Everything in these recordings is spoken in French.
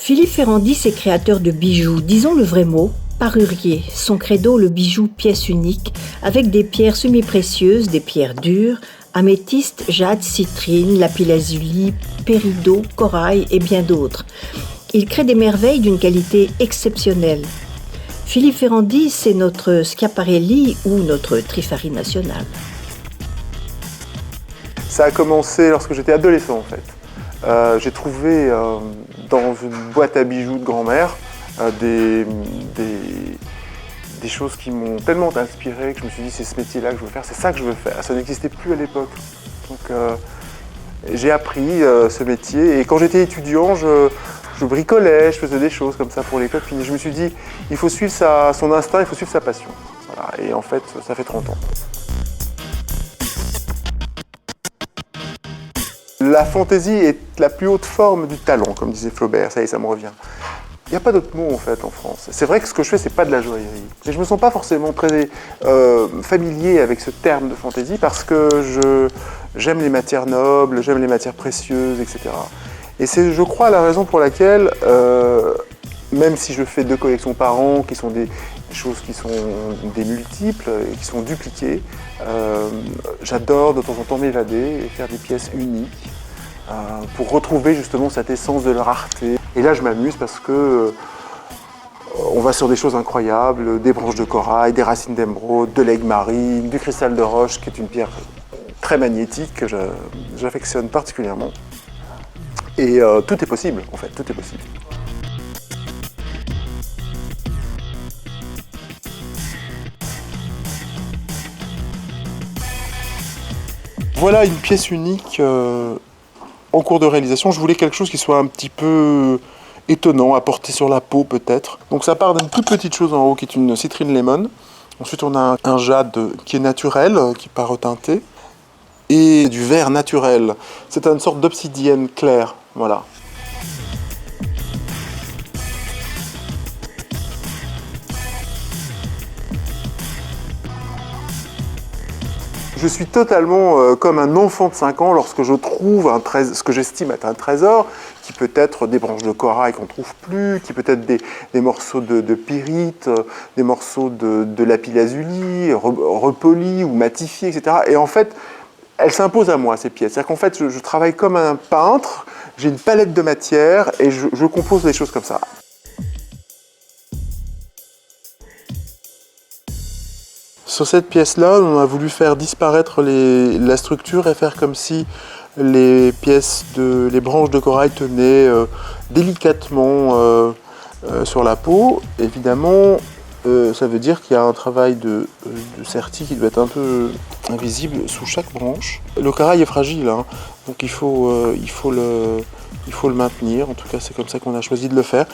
Philippe Ferrandis est créateur de bijoux, disons le vrai mot, parurier. Son credo, le bijou pièce unique, avec des pierres semi-précieuses, des pierres dures, améthyste, jade, citrine, lapis-lazuli, péridot, corail et bien d'autres. Il crée des merveilles d'une qualité exceptionnelle. Philippe Ferrandis, c'est notre Schiaparelli ou notre Trifari national. Ça a commencé lorsque j'étais adolescent en fait. J'ai trouvé dans une boîte à bijoux de grand-mère des choses qui m'ont tellement inspiré que je me suis dit c'est ce métier-là que je veux faire, c'est ça que je veux faire. Ça n'existait plus à l'époque. Donc j'ai appris ce métier et quand j'étais étudiant, je bricolais, je faisais des choses comme ça pour les copines. Et je me suis dit il faut suivre son instinct, il faut suivre sa passion. Voilà. Et en fait, ça fait 30 ans. La fantaisie est la plus haute forme du talent, comme disait Flaubert, ça y est, ça me revient. Il n'y a pas d'autre mot en fait en France. C'est vrai que ce que je fais, c'est pas de la joaillerie. Et je me sens pas forcément très familier avec ce terme de fantaisie parce que j'aime les matières nobles, j'aime les matières précieuses, etc. Et c'est, je crois, la raison pour laquelle, même si je fais 2 collections par an, qui sont des choses qui sont des multiples et qui sont dupliquées, j'adore de temps en temps m'évader et faire des pièces uniques pour retrouver justement cette essence de la rareté. Et là, je m'amuse parce que on va sur des choses incroyables, des branches de corail, des racines d'émeraude, de l'aigle marine, du cristal de roche, qui est une pierre très magnétique que j'affectionne particulièrement. Et tout est possible, en fait, tout est possible. Voilà une pièce unique en cours de réalisation. Je voulais quelque chose qui soit un petit peu étonnant, à porter sur la peau peut-être. Donc ça part d'une toute petite chose en haut qui est une citrine lemon. Ensuite on a un jade qui est naturel, qui n'est pas reteinté. Et du verre naturel. C'est une sorte d'obsidienne claire. Voilà. Je suis totalement comme un enfant de 5 ans lorsque je trouve ce que j'estime être un trésor, qui peut être des branches de corail qu'on ne trouve plus, qui peut être des morceaux de pyrite, des morceaux de lapis-lazuli, repolis ou matifiés, etc. Et en fait, elles s'imposent à moi, ces pièces. C'est-à-dire qu'en fait, je travaille comme un peintre, j'ai une palette de matières et je compose des choses comme ça. Sur cette pièce-là, on a voulu faire disparaître la structure et faire comme si les branches de corail tenaient délicatement sur la peau. Évidemment, ça veut dire qu'il y a un travail de sertie qui doit être un peu invisible sous chaque branche. Le corail est fragile, hein, donc il faut le maintenir. En tout cas, c'est comme ça qu'on a choisi de le faire.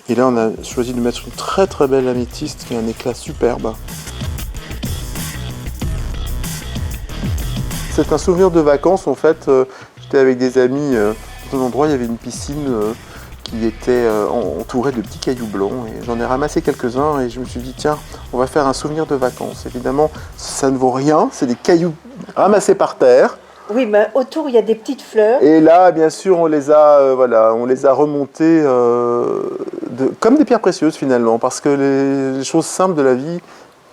Et là, on a choisi de mettre une très très belle améthyste qui a un éclat superbe. C'est un souvenir de vacances en fait. J'étais avec des amis dans un endroit, il y avait une piscine qui était entourée de petits cailloux blancs et j'en ai ramassé quelques-uns et je me suis dit tiens, on va faire un souvenir de vacances. Évidemment, ça ne vaut rien, c'est des cailloux ramassés par terre. Oui, mais autour il y a des petites fleurs. Et là, bien sûr, on les a remontés comme des pierres précieuses finalement, parce que les choses simples de la vie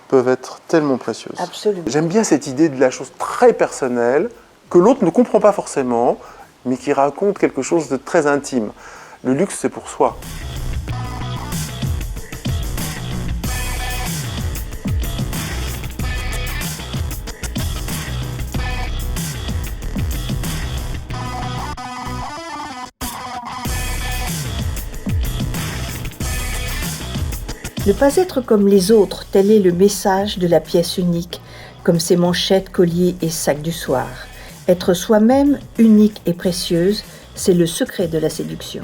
peuvent être tellement précieuses. Absolument. J'aime bien cette idée de la chose très personnelle, que l'autre ne comprend pas forcément, mais qui raconte quelque chose de très intime. Le luxe, c'est pour soi. Ne pas être comme les autres, tel est le message de la pièce unique, comme ses manchettes, colliers et sacs du soir. Être soi-même, unique et précieuse, c'est le secret de la séduction.